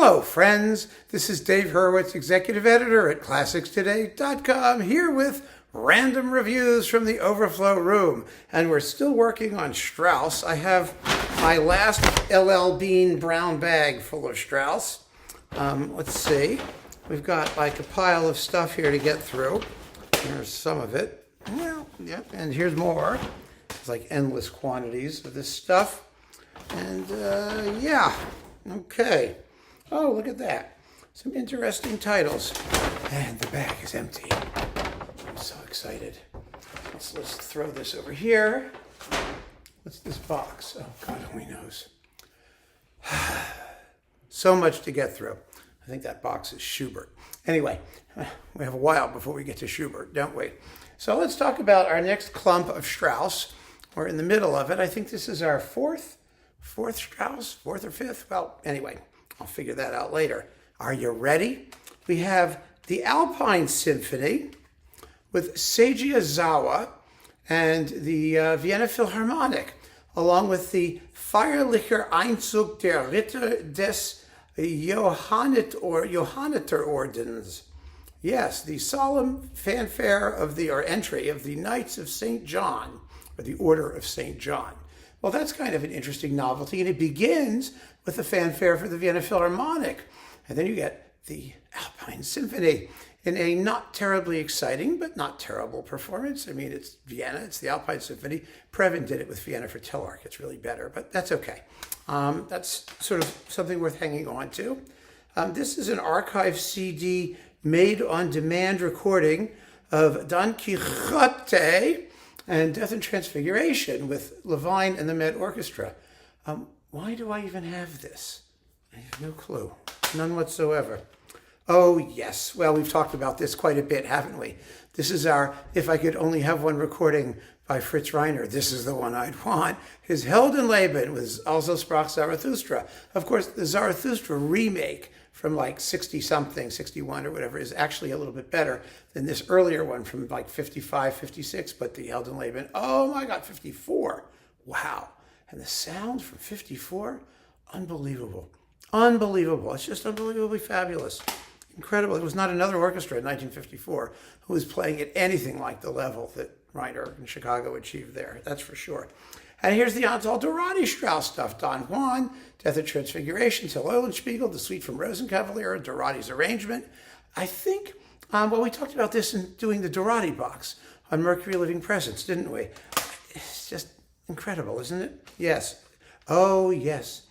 Hello, friends. This is Dave Hurwitz, executive editor at ClassicsToday.com, here with random reviews from the Overflow room. And we're still working on Strauss. I have my last LL Bean brown bag full of Strauss. Let's see. We've got like a pile of stuff here to get through. Here's some of it. Well, yep, and here's more. It's like endless quantities of this stuff. And yeah, okay. Oh, look at that. Some interesting titles. And the bag is empty. I'm so excited. Let's throw this over here. What's this box? Oh, God only knows. So much to get through. I think that box is Schubert. Anyway, we have a while before we get to Schubert, don't we? So let's talk about our next clump of Strauss. We're in the middle of it. I think this is our fourth Strauss, fourth or fifth. Well, anyway, I'll figure that out later. Are you ready? We have the Alpine Symphony with Seiji Ozawa and the Vienna Philharmonic, along with the Feierlicher Einzug der Ritter des Johanniterordens. Yes, the solemn fanfare of entry of the Knights of St. John, or the Order of St. John. Well, that's kind of an interesting novelty, and it begins with the fanfare for the Vienna Philharmonic. And then you get the Alpine Symphony in a not terribly exciting, but not terrible performance. I mean, it's Vienna, it's the Alpine Symphony. Previn did it with Vienna for Telearch. It's really better, but that's okay. That's sort of something worth hanging on to. This is an archive CD made on demand recording of Don Quixote and Death and Transfiguration with Levine and the Met Orchestra. Why do I even have this? I have no clue. None whatsoever. Oh, yes. Well, we've talked about this quite a bit, haven't we? This is our If I Could Only Have One recording by Fritz Reiner. This is the one I'd want. His Heldenleben with Also Sprach Zarathustra. Of course, the Zarathustra remake from like 60-something, 61 or whatever, is actually a little bit better than this earlier one from like 55, 56, but the Heldenleben, oh my God, 54. Wow. And the sound from 54, unbelievable. Unbelievable. It's just unbelievably fabulous. Incredible. There was not another orchestra in 1954 who was playing at anything like the level that Reiner in Chicago achieved there. That's for sure. And here's the Antal Dorati Strauss stuff. Don Juan, Death and Transfiguration, Till Eulenspiegel, the Suite from Rosenkavalier, Dorati's arrangement. I think, well, we talked about this in doing the Dorati box on Mercury Living Presence, didn't we? It's just incredible, isn't it? Yes. Oh, yes.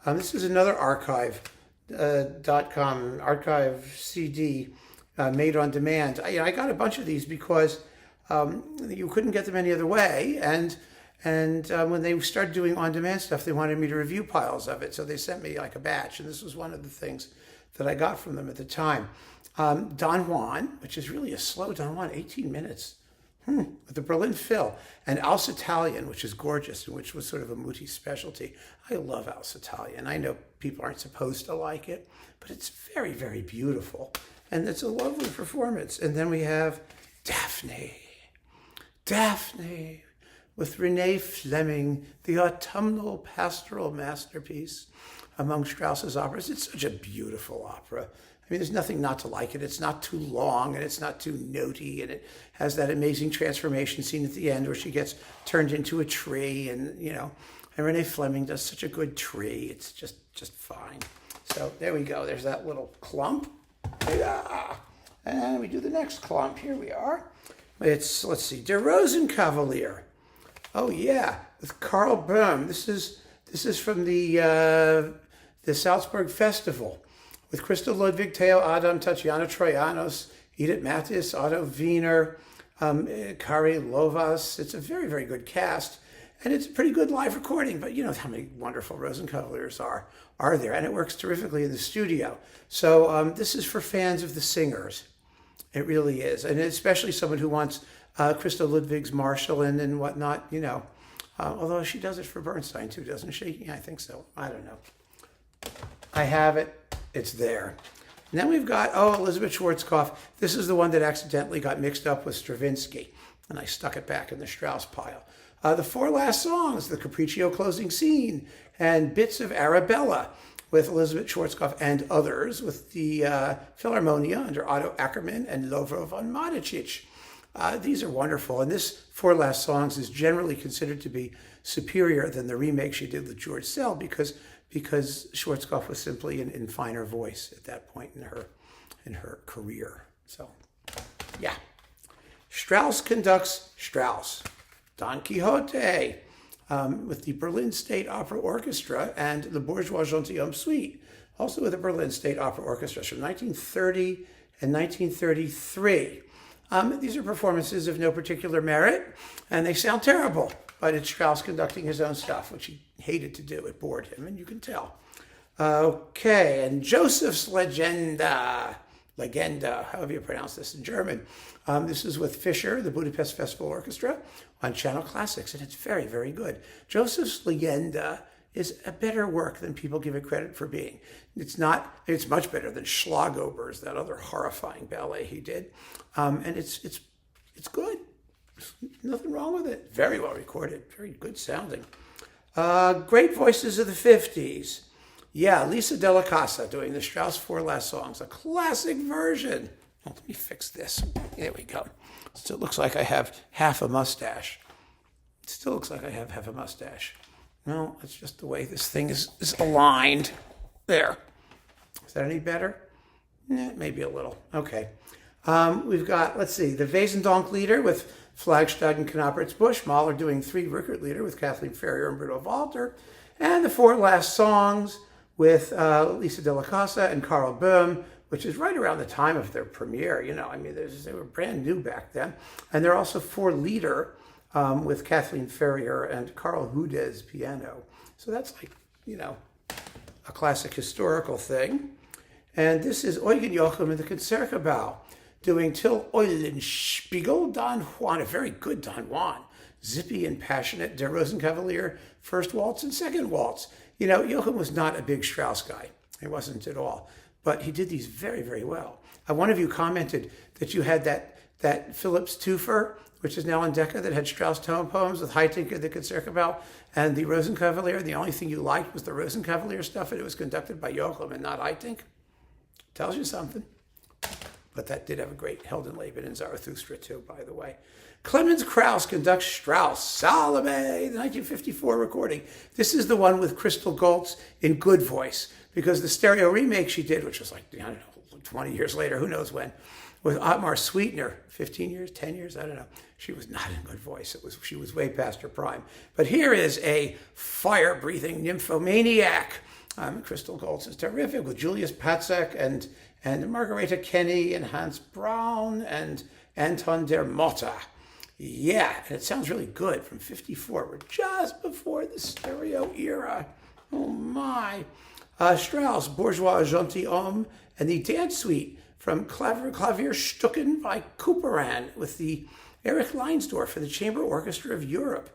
This is another archive.com archive CD made on demand. I got a bunch of these because you couldn't get them any other way, and when they started doing on-demand stuff, they wanted me to review piles of it, so they sent me like a batch, and this was one of the things that I got from them at the time. Don Juan, which is really a slow Don Juan, 18 minutes, with the Berlin Phil, and Alce Italian, which is gorgeous, and which was sort of a Muti specialty. I love Alce Italian. I know people aren't supposed to like it, but it's very, very beautiful, and it's a lovely performance. And then we have Daphne with Renee Fleming, the autumnal pastoral masterpiece among Strauss's operas. It's such a beautiful opera. I mean, there's nothing not to like it. It's not too long, and it's not too notey, and it has that amazing transformation scene at the end where she gets turned into a tree, and, and Renee Fleming does such a good tree. It's just fine. So there we go. There's that little clump. Yeah. And we do the next clump. Here we are. It's, let's see, Der Rosenkavalier. Oh, yeah, with Karl Böhm. This is from the Salzburg Festival with Christa Ludwig, Theo Adam, Tatiana Troyanos, Edith Mattis, Otto Wiener, Kari Lovas. It's a very, very good cast, and it's a pretty good live recording, but you know how many wonderful Rosenkavaliers are there, and it works terrifically in the studio. So this is for fans of the singers. It really is, and especially someone who wants Christa Ludwig's Marschallin and whatnot, although she does it for Bernstein too, doesn't she? Yeah, I think so. I don't know. I have it. It's there. And then we've got, Elizabeth Schwarzkopf. This is the one that accidentally got mixed up with Stravinsky, and I stuck it back in the Strauss pile. The four last songs, the Capriccio closing scene, and bits of Arabella, with Elizabeth Schwarzkopf and others, with the Philharmonia under Otto Ackermann and Lovro von Madicic. These are wonderful, and this Four Last Songs is generally considered to be superior than the remake she did with George Sell because Schwarzkopf was simply in finer voice at that point in her career. So, yeah. Strauss conducts Strauss, Don Quixote, with the Berlin State Opera Orchestra and the Bourgeois Gentilhomme Suite, also with the Berlin State Opera Orchestra from 1930 and 1933. These are performances of no particular merit, and they sound terrible, but it's Strauss conducting his own stuff, which he hated to do. It bored him, and you can tell. Okay, and Joseph's Legenda, however you pronounce this in German. This is with Fischer, the Budapest Festival Orchestra, on Channel Classics, and it's very, very good. Joseph's Legenda is a better work than people give it credit for being. It's much better than Schlagober's, that other horrifying ballet he did. And it's good. There's nothing wrong with it. Very well recorded, very good sounding. Great voices of the 50s. Yeah, Lisa Della Casa doing the Strauss Four Last Songs, a classic version. Oh, let me fix this. There we go. Still looks like I have half a mustache. No, it's just the way this thing is aligned. There. Is that any better? Maybe a little. Okay. We've got, let's see, the Wesendonck Lieder with Flagstad and Knappertsbusch. Mahler doing 3 Rückert Lieder with Kathleen Ferrier and Bruno Walter. And the Four Last Songs with Lisa Della Casa and Karl Böhm, which is right around the time of their premiere. You know, I mean, they were brand new back then. And they're also 4 Lieder with Kathleen Ferrier and Karl Hudes piano. So that's like, you know, a classic historical thing. And this is Eugen Joachim and the Concertgebouw doing Till Eulenspiegel, Don Juan, a very good Don Juan. Zippy and passionate, Der Rosenkavalier, first waltz and second waltz. You know, Joachim was not a big Strauss guy. He wasn't at all. But he did these very, very well. One of you commented that you had that Phillips Twofer, which is now on Decca, that had Strauss tone poems with Haitink and the Concertgebouw and the Rosenkavalier. The only thing you liked was the Rosenkavalier stuff, and it was conducted by Joachim and not Haitink. Tells you something. But that did have a great Heldenleben and Zarathustra too, by the way. Clemens Krauss conducts Strauss, Salome, the 1954 recording. This is the one with Crystal Goltz in good voice, because the stereo remake she did, which was like, I don't know, 20 years later, who knows when, with Otmar Sweetener, 15 years, 10 years, I don't know. She was not in good voice. She was way past her prime. But here is a fire-breathing nymphomaniac. Crystal Goltz is terrific, with Julius Patzak and Margareta Kenny and Hans Braun and Anton der Motta. Yeah, and it sounds really good from 54. We're just before the stereo era. Oh my. Strauss, Bourgeois Gentilhomme, and the Dance Suite from Klavierstücken by Couperin with the Erich Leinsdorf for the Chamber Orchestra of Europe.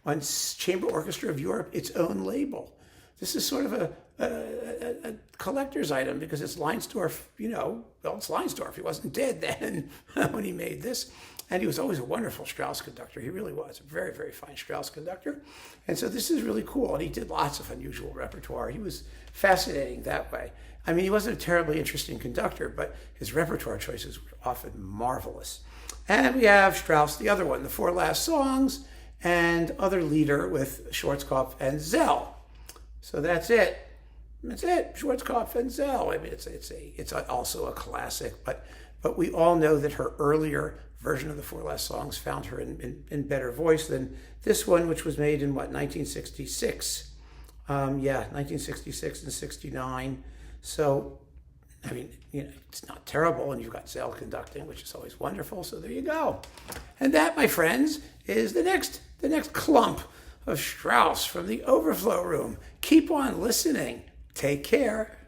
On Chamber Orchestra of Europe, its own label. This is sort of a collector's item because it's Leinsdorf, you know, well, it's Leinsdorf. He wasn't dead then when he made this. And he was always a wonderful Strauss conductor. He really was a very, very fine Strauss conductor. And so this is really cool. And he did lots of unusual repertoire. He was fascinating that way. I mean, he wasn't a terribly interesting conductor, but his repertoire choices were often marvelous. And we have Strauss, the other one, the Four Last Songs, and other Lieder with Schwarzkopf and Zell. So that's it. That's it. Schwarzkopf and Zell. I mean, it's also a classic, but we all know that her earlier version of the Four Last Songs found her in better voice than this one, which was made in 1966. 1966 and 69. So, I mean, you know, it's not terrible, and you've got Zell conducting, which is always wonderful. So there you go. And that, my friends, is the next clump of Strauss from the Overflow room. Keep on listening. Take care.